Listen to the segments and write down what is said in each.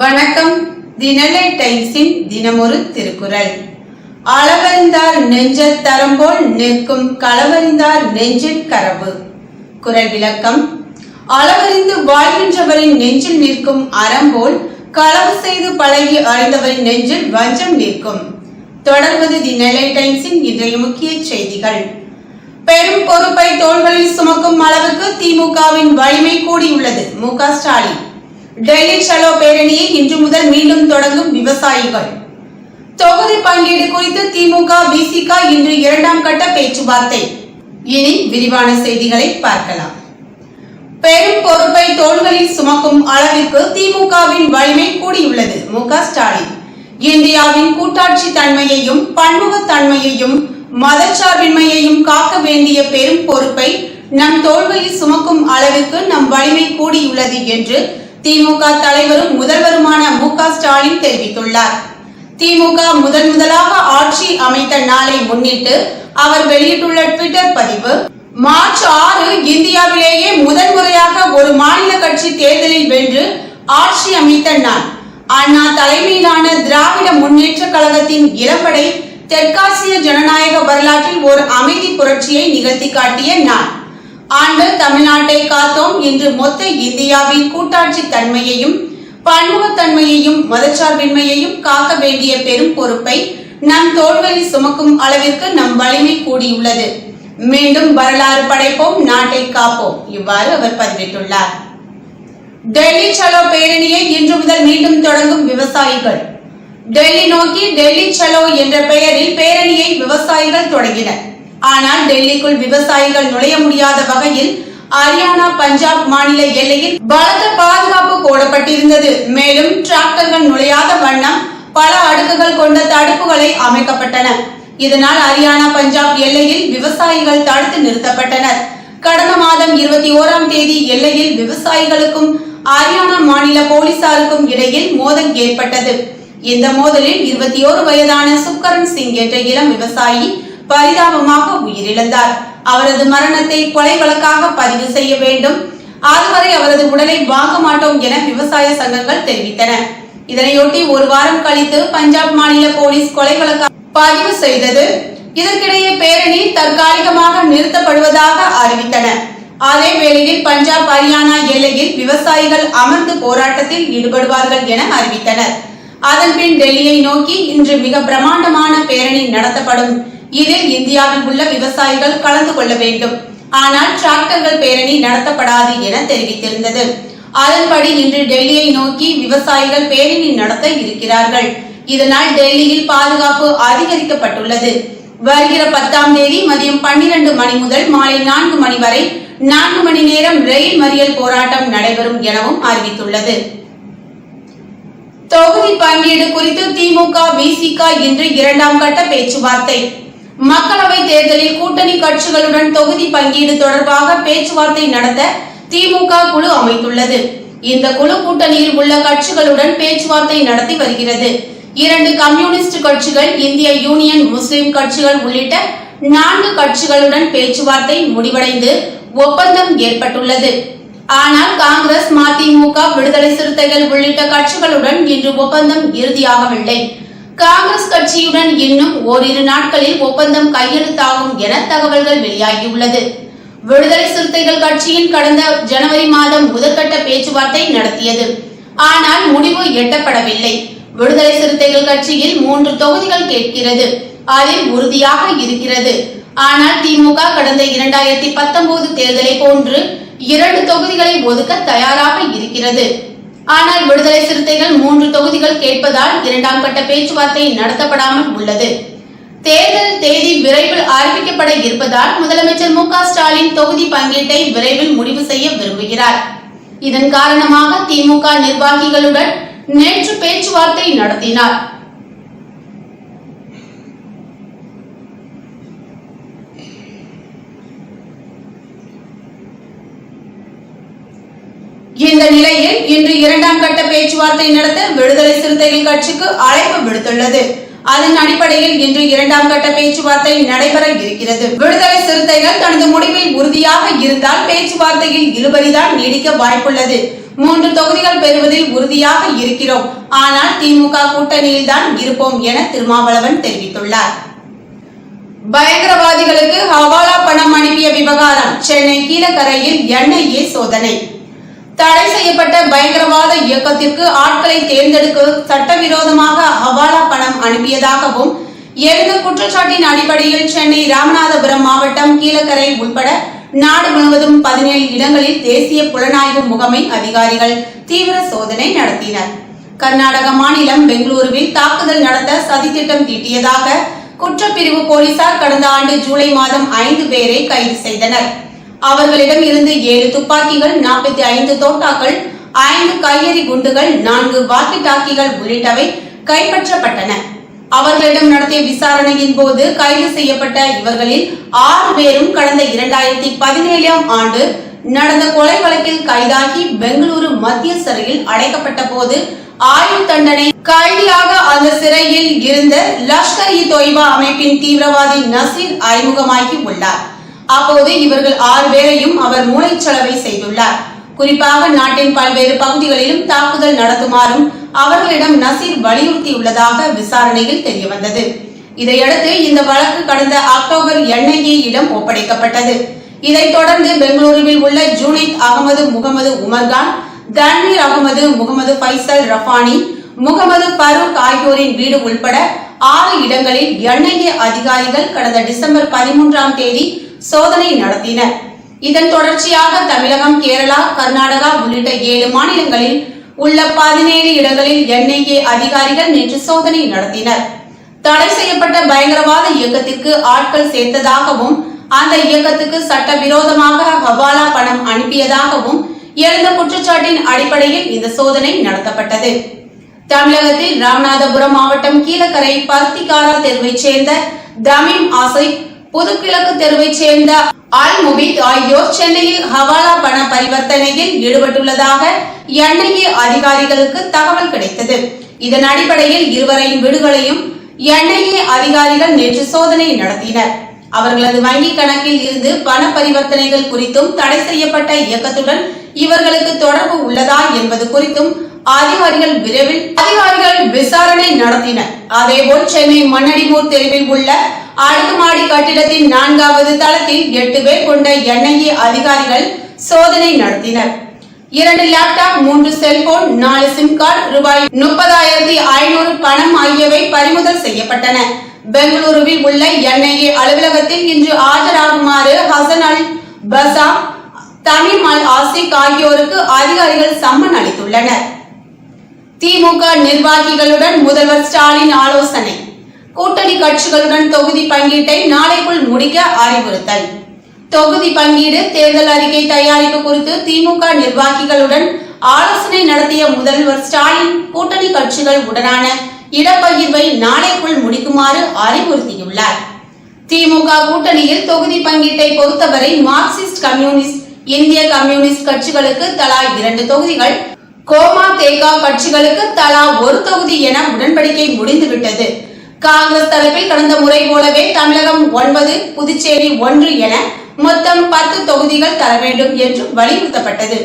வணக்கம். தி நெல்லை டைம்ஸின் தினமொரு திருக்குறள். அளவறிந்தார் நெஞ்சத் தரம்போல் நிற்கும் களவறிந்தார் நெஞ்சில் கரவு. குறள் விளக்கம். அளவறிந்து வாழ்கின்றவரின் நெஞ்சில் நிற்கும் அறம்போல் களவு செய்து பழகி அறிந்தவரின் நெஞ்சில் வஞ்சம் நிற்கும். தொடர்வது தி நெல்லை டைம்ஸின் இன்றைய முக்கிய செய்திகள். பெரும் பொறுப்பை தோள்களில் சுமக்கும் அளவுக்கு திமுகவின் வலிமை கூடியுள்ளது. மு.க. ஸ்டாலின். டெல்லி சலோ பேரணியை இன்று முதல் மீண்டும் தொடங்கும் விவசாயிகள். தொகுதி பங்கீடு குறித்து திமுக விசிக இன்று இரண்டாம் கட்ட பேச்சுவார்த்தை. இனி விரிவான செய்திகளை பார்க்கலாம். பெரும் பொறுப்பை தோள்களில் சுமக்கும் அளவிற்கு திமுகவின் வலிமை கூடியுள்ளது. மு.க. ஸ்டாலின். இந்தியாவின் கூட்டாட்சி தன்மையையும் பன்முகத்தன்மையையும் மதச்சார்பின்மையையும் காக்க வேண்டிய பெரும் பொறுப்பை நம் தோள்களில் சுமக்கும் அளவிற்கு நம் வலிமை கூடியுள்ளது என்று திமுக தலைவரும் முதல்வருமான மு.க. ஸ்டாலின் தெரிவித்துள்ளார். திமுக முதலாக ஆட்சி அமைத்த நாளை முன்னிட்டு அவர் வெளியிட்டுள்ள ட்விட்டர் பதிவு, மார்ச் 6 இந்தியாவிலேயே முதன்முறையாக ஒரு மாநில கட்சி தேர்தலில் வென்று ஆட்சி அமைத்த நாள். அண்ணா தலைமையிலான திராவிட முன்னேற்ற கழகத்தின் இளம்படை தெற்காசிய ஜனநாயக வரலாற்றில் ஒரு அமைதி புரட்சியை நிகழ்த்தி காட்டிய நாள். ஆண்டு தமிழ்நாட்டை காத்தோம். இன்று மொத்த இந்தியாவின் கூட்டாட்சி தன்மையையும் பன்முகத்தன்மையையும் மதச்சார்பின்மையையும் காக்க வேண்டிய பெரும் பொறுப்பை நம் தோள்களில் சுமக்கும் அளவிற்கு நம் வலிமை கூடியுள்ளது. மீண்டும் வரலாறு படைப்போம், நாட்டை காப்போம். இவ்வாறு அவர் பதிவிட்டுள்ளார். டெல்லி சலோ பேரணியை இன்று முதல் மீண்டும் தொடங்கும் விவசாயிகள். டெல்லி நோக்கி டெல்லி சலோ என்ற பெயரில் பேரணியை விவசாயிகள் தொடங்கினர். ஆனால் டெல்லிக்குள் விவசாயிகள் நுழைய முடியாத வகையில் ஹரியானா பஞ்சாப் மாநில எல்லையில் பலத்த பாதுகாப்பு போடப்பட்டிருந்தது. மேலும் டிராக்டர்கள் நுழையாத வண்ணம் பல அடுக்குகள் கொண்ட தடுப்புகளை அமைக்கப்பட்டன. இதனால் ஹரியானா பஞ்சாப் எல்லையில் விவசாயிகள் தடுத்து நிறுத்தப்பட்டனர். கடந்த மாதம் 21ஆம் தேதி எல்லையில் விவசாயிகளுக்கும் ஹரியானா மாநில போலீசாருக்கும் இடையில் மோதல் ஏற்பட்டது. இந்த மோதலில் 21 வயதான சுப்கரன் சிங் என்ற இளம் விவசாயி பரிதாபமாக உயிரிழந்தார். அவரது மரணத்தை கொலை வழக்காக பதிவு செய்ய வேண்டும், அதுவரை அவரது உடலை வாங்க மாட்டோம் என விவசாய சங்கங்கள் தெரிவித்தன. இதனையொட்டி ஒரு வாரம் கழித்து பஞ்சாப் மாநில போலீஸ் கொலை வழக்கு பதிவு செய்தது. இதற்கிடையே பேரணி தற்காலிகமாக நிறுத்தப்படுவதாக அறிவித்தனர். அதே வேளையில் பஞ்சாப் ஹரியானா எல்லையில் விவசாயிகள் அமர்ந்து போராட்டத்தில் ஈடுபடுவார்கள் என அறிவித்தனர். அதன்பின் டெல்லியை நோக்கி இன்று மிக பிரம்மாண்டமான பேரணி நடத்தப்படும். இதில் இந்தியாவில் உள்ள விவசாயிகள் கலந்து கொள்ள வேண்டும். ஆனால் டிராக்டர்கள் பேரணி நடத்தப்படாது என தெரிவித்திருந்தது. அதன்படி இன்று டெல்லியை நோக்கி விவசாயிகள் பேரணி நடத்த இருக்கிறார்கள். இதனால் டெல்லியில் பாதுகாப்பு அதிகரிக்கப்பட்டுள்ளது. வருகிற 10ஆம் தேதி மதியம் 12 மணி முதல் மாலை 4 மணி வரை 4 மணி நேரம் ரயில் மறியல் போராட்டம் நடைபெறும் எனவும் அறிவித்துள்ளது. தொகுதி பங்கீடு குறித்து திமுக விசிக இன்று இரண்டாம் கட்ட பேச்சுவார்த்தை. மக்களவை தேர்தலில் கூட்டணி கட்சிகளுடன் தொகுதி பங்கீடு தொடர்பாக பேச்சுவார்த்தை நடத்த திமுக குழு அமைத்துள்ளது. இந்த குழு கூட்டணியில் உள்ள கட்சிகளுடன் பேச்சுவார்த்தை நடத்தி வருகிறது. 2 கம்யூனிஸ்ட் கட்சிகள், இந்திய யூனியன் முஸ்லிம் கட்சிகள் உள்ளிட்ட 4 கட்சிகளுடன் பேச்சுவார்த்தை முடிவடைந்து ஒப்பந்தம் ஏற்பட்டுள்ளது. ஆனால் காங்கிரஸ், மதிமுக, விடுதலை சிறுத்தைகள் உள்ளிட்ட கட்சிகளுடன் இன்று ஒப்பந்தம் இறுதியாகவில்லை. காங்கிரஸ் கட்சியுடன் இன்னும் ஓரிரு நாட்களில் ஒப்பந்தம் கையெழுத்தாகும் என தகவல்கள் வெளியாகியுள்ளது. விடுதலை சிறுத்தைகள் கட்சியின் கடந்த ஜனவரி மாதம் முதற்கட்ட பேச்சுவார்த்தை நடத்தியது. ஆனால் முடிவு எட்டப்படவில்லை. விடுதலை சிறுத்தைகள் கட்சியில் 3 தொகுதிகள் கேட்கிறது. அதில் உறுதியாக இருக்கிறது. ஆனால் திமுக கடந்த 2019 தேர்தலை போன்று 2 தொகுதிகளை ஒதுக்க தயாராக இருக்கிறது. ஆனால் விடுதலை சிறுத்தைகள் 3 தொகுதிகள் கேட்பதால் இரண்டாம் கட்ட பேச்சுவார்த்தை நடத்தப்படாமல் உள்ளது. தேர்தல் தேதி விரைவில் அறிவிக்கப்பட இருப்பதால் முதலமைச்சர் மு.க. ஸ்டாலின் தொகுதி பங்கீட்டை விரைவில் முடிவு செய்ய விரும்புகிறார். இதன் காரணமாக திமுக நிர்வாகிகளுடன் நேற்று பேச்சுவார்த்தை நடத்தினார். இந்த நிலையில் இன்று இரண்டாம் கட்ட பேச்சுவார்த்தை நடத்த விடுதலை சிறுத்தைகள் கட்சிக்கு அழைப்பு விடுத்துள்ளது. அதன் அடிப்படையில் இன்று இரண்டாம் கட்ட பேச்சுவார்த்தை நடைபெற இருக்கிறது. விடுதலை சிறுத்தைகள் தனது முடிவில் உறுதியாக இருந்தால் பேச்சுவார்த்தையில் இழுபறிதான் நீடிக்க வாய்ப்புள்ளது. 3 தொகுதிகள் பெறுவதில் உறுதியாக இருக்கிறோம். ஆனால் திமுக கூட்டணியில் தான் இருப்போம் என திருமாவளவன் தெரிவித்துள்ளார். பயங்கரவாதிகளுக்கு ஹவாலா பணம் அனுப்பிய விவகாரம். சென்னை கீழக்கரையில் NIA சோதனை. தடை செய்யப்பட்ட பயங்கரவாத இயக்கத்திற்கு ஆட்களை தேர்ந்தெடுக்க சட்டவிரோதமாக ஹவாலா பணம் அனுப்பியதாகவும் எழுந்த குற்றச்சாட்டின் அடிப்படையில் சென்னை ராமநாதபுரம் மாவட்டம் கீழக்கரை உட்பட நாடு முழுவதும் 17 இடங்களில் தேசிய புலனாய்வு முகமை அதிகாரிகள் தீவிர சோதனை நடத்தினர். கர்நாடக மாநிலம் பெங்களூருவில் தாக்குதல் நடத்த சதித்திட்டம் தீட்டியதாக குற்றப்பிரிவு போலீசார் கடந்த ஆண்டு ஜூலை மாதம் 5 பேரை கைது செய்தனர். அவர்களிடம் இருந்து 7 துப்பாக்கிகள், 45 தோட்டாக்கள், 5 கையெறி குண்டுகள், 4 வாக்கி டாக்கிகள் உள்ளிட்டவை கைப்பற்றப்பட்டன. அவர்களிடம் நடத்திய விசாரணையின் போது கைது செய்யப்பட்ட இவர்களில் 6 பேரும் கடந்த 2017ஆம் ஆண்டு நடந்த கொலை வழக்கில் கைதாகி பெங்களூரு மத்திய சிறையில் அடைக்கப்பட்ட போது ஆயுள் தண்டனை கைதியாக அந்த சிறையில் இருந்த லஷ்கர்-இ-தொய்பா அமைப்பின் தீவிரவாதி நசீர் அறிமுகமாகி உள்ளார். அப்போது இவர்கள் 6 பேரையும் அவர் மூளைச்சலவை செய்துள்ளார். குறிப்பாக நாட்டின் பல்வேறு பகுதிகளிலும் தாக்குதல் நடத்துமாறும் அவர்களிடம் நசீர் வலியுறுத்தியுள்ளதாக விசாரணையில் தெரியவந்தது. இதையடுத்து இந்த வழக்கு கடந்த அக்டோபர் NIA-யிடம் ஒப்படைக்கப்பட்டது. இதைத் தொடர்ந்து பெங்களூருவில் உள்ள ஜுனைத் அகமது, முகமது உமர்கான், தன்வீர் அகமது, முகமது ஃபைசல் ரஃபானி, முகமது பரூக் ஆகியோரின் வீடு உள்பட 6 இடங்களில் NIA அதிகாரிகள் கடந்த டிசம்பர் 13ஆம் தேதி சோதனை நடத்தினர். இதன் தொடர்ச்சியாக தமிழகம், கேரளா, கர்நாடகா உள்ளிட்ட 7 மாநிலங்களில் உள்ள 17 இடங்களில் NIA அதிகாரிகள் நேற்று சோதனை நடத்தினர். தடை செய்யப்பட்ட பயங்கரவாத இயக்கத்திற்கு ஆட்கள் சேர்த்ததாகவும் அந்த இயக்கத்துக்கு சட்டவிரோதமாக ஹவாலா பணம் அனுப்பியதாகவும் எழுந்த குற்றச்சாட்டின் அடிப்படையில் இந்த சோதனை நடத்தப்பட்டது. தமிழகத்தில் ராமநாதபுரம் மாவட்டம் கீழக்கரை பருத்திக்காரா தெருவைச் சேர்ந்த தமீம் ஆசிப், புதுக்கிழக்கு தெருவைச் சேர்ந்த அல் முபீத் ஆகியோர் சென்னையில் ஹவாலா பண பரிவர்த்தனையில் ஈடுபட்டுள்ளதாக NIA அதிகாரிகளுக்கு தகவல் கிடைத்தது. இதன் அடிப்படையில் இருவரையும் வீடுகளையும் NIA அதிகாரிகள் நேற்று சோதனை நடத்தினர். அவர்களது வங்கி கணக்கில் இருந்து பண பரிவர்த்தனைகள் குறித்தும் தடை செய்யப்பட்ட இயக்கத்துடன் இவர்களுக்கு தொடர்பு உள்ளதா என்பது குறித்தும் அதிகாரிகள் விசாரணை நடத்தினர். அதேபோல் சென்னை மண்ணடிமூர் தெருவில் உள்ள அடுக்குமாடி கட்டிடத்தின் 4வது தளத்தில் 8 பேர் கொண்ட NIA அதிகாரிகள் சோதனை நடத்தினர். 2 லேப்டாப், 3 செல்போன், 4 சிம் கார்டு, ரூபாய் 30,500 பணம் ஆகியவை பறிமுதல் செய்யப்பட்டன. பெங்களூருவில் உள்ள NIA அலுவலகத்தில் இன்று ஆஜராகுமாறு ஹசன் அல் பசா, தமீம் அல் ஆசிக் ஆகியோருக்கு அதிகாரிகள் சம்மன் அளித்துள்ளனர். திமுக நிர்வாகிகளுடன் முதல்வர் ஸ்டாலின் ஆலோசனை. கூட்டணி கட்சிகளுடன் தொகுதி பங்கீட்டை நாளைக்குள் முடிக்க அறிவுறுத்தல். தொகுதி பங்கீடு, தேர்தல் அறிக்கை தயாரிப்பு குறித்து திமுக நிர்வாகிகளுடன் ஆலோசனை நடத்திய முதல்வர் ஸ்டாலின் கூட்டணி கட்சிகள் உடனான இடப்பகிர்வை நாளைக்குள் முடிக்குமாறு அறிவுறுத்தியுள்ளார். திமுக கூட்டணியில் தொகுதி பங்கீட்டை பொறுத்தவரை மார்க்சிஸ்ட் கம்யூனிஸ்ட், இந்திய கம்யூனிஸ்ட் கட்சிகளுக்கு தலா 2 தொகுதிகள், கோமா-தேக கட்சிகளுக்கு தலா 1 தொகுதி என உடன்படிக்கை முடிந்துவிட்டது. காங்கிரஸ் தரப்பில் கடந்த முறை போலவே தமிழகம் 9, புதுச்சேரி 1 என மொத்தம் 10 தொகுதிகள் தர வேண்டும் என்று வலியுறுத்தப்பட்டது.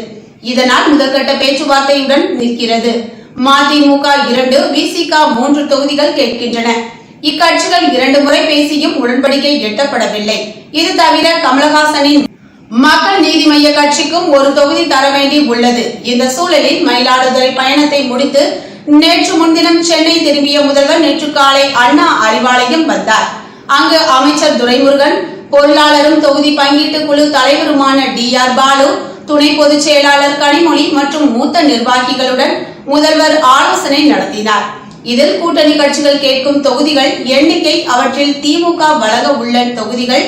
இதனால் முதற்கட்ட பேச்சுவார்த்தையுடன் நிற்கிறது. மதிமுக 2, விசிக 3 தொகுதிகள் கேட்கின்றன. இக்கட்சிகள் 2 முறை பேசியும் உடன்படிக்கை எட்டப்படவில்லை. இது தவிர கமலஹாசனின் மக்கள் நீதி மய்ய கட்சிக்கும் 1 தொகுதி தர வேண்டி உள்ளது. இந்த சூழலில் மயிலாடுதுறை பயணத்தை முடித்து நேற்று முன்தினம் சென்னை திரும்பிய முதல்வர் நேற்று காலை அண்ணா அறிவாலயம் வந்தார். அங்கு அமைச்சர் துரைமுருகன், பொருளாளரும் தொகுதி பங்கீட்டு குழு தலைவருமான DR பாலு, துணை பொதுச் செயலாளர் கனிமொழி மற்றும் மூத்த நிர்வாகிகளுடன் முதல்வர் ஆலோசனை நடத்தினார். இதில் கூட்டணி கட்சிகள் கேட்கும் தொகுதிகள் எண்ணிக்கை, அவற்றில் திமுக வழங்க உள்ள தொகுதிகள்,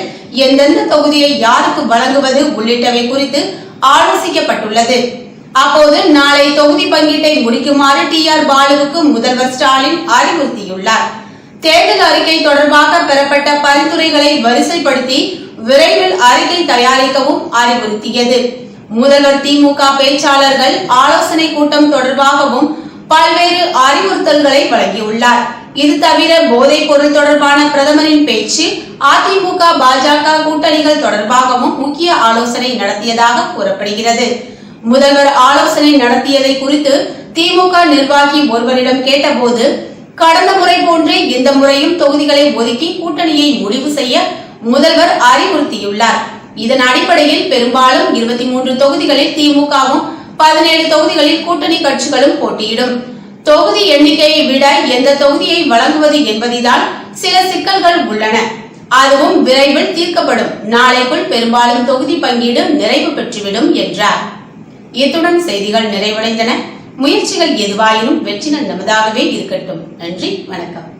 எந்தெந்த தொகுதியை யாருக்கு வழங்குவது உள்ளிட்டவை குறித்து ஆலோசிக்கப்பட்டுள்ளது. அப்போது நாளை தொகுதி பங்கீட்டை முடிக்குமாறு DR பாலுவுக்கு முதல்வர் ஸ்டாலின் அறிவுறுத்தியுள்ளார். தேர்தல் அறிக்கை தொடர்பாக பெறப்பட்ட பரிந்துரைகளை வரிசைப்படுத்தி விரைவில் அறிக்கை தயாரிக்கவும் அறிவுறுத்தியது. முதல்வர் திமுக பேச்சாளர்கள் ஆலோசனை கூட்டம் தொடர்பாகவும் பல்வேறு அறிவுறுத்தல்களை வழங்கியுள்ளார். இது தவிர போதைப் பொருள் தொடர்பான பிரதமரின் பேச்சு, அதிமுக பாஜக கூட்டணிகள் தொடர்பாகவும் முக்கிய ஆலோசனை நடத்தியதாக கூறப்படுகிறது. முதல்வர் ஆலோசனை நடத்தியதை குறித்து திமுக நிர்வாகி ஒருவரிடம் கேட்டபோது, கடந்த முறை போன்றே இந்த முறையும் தொகுதிகளை ஒதுக்கி கூட்டணியை முடிவு செய்ய முதல்வர் அறிவுறுத்தியுள்ளார். இதன் அடிப்படையில் பெரும்பாலும் 23 தொகுதிகளில் திமுகவும் 17 தொகுதிகளில் கூட்டணி கட்சிகளும் போட்டியிடும். தொகுதி எண்ணிக்கையை விட எந்த தொகுதியை வழங்குவது என்பதில்தான் சில சிக்கல்கள் உள்ளன. அதுவும் விரைவில் தீர்க்கப்படும். நாளைக்குள் பெரும்பாலும் தொகுதி பங்கீடு நிறைவு பெற்றுவிடும் என்றார். இத்துடன் செய்திகள் நிறைவடைந்தன. முயற்சிகள் எதுவாயினும் வெற்றி நமதாகவே இருக்கட்டும். நன்றி, வணக்கம்.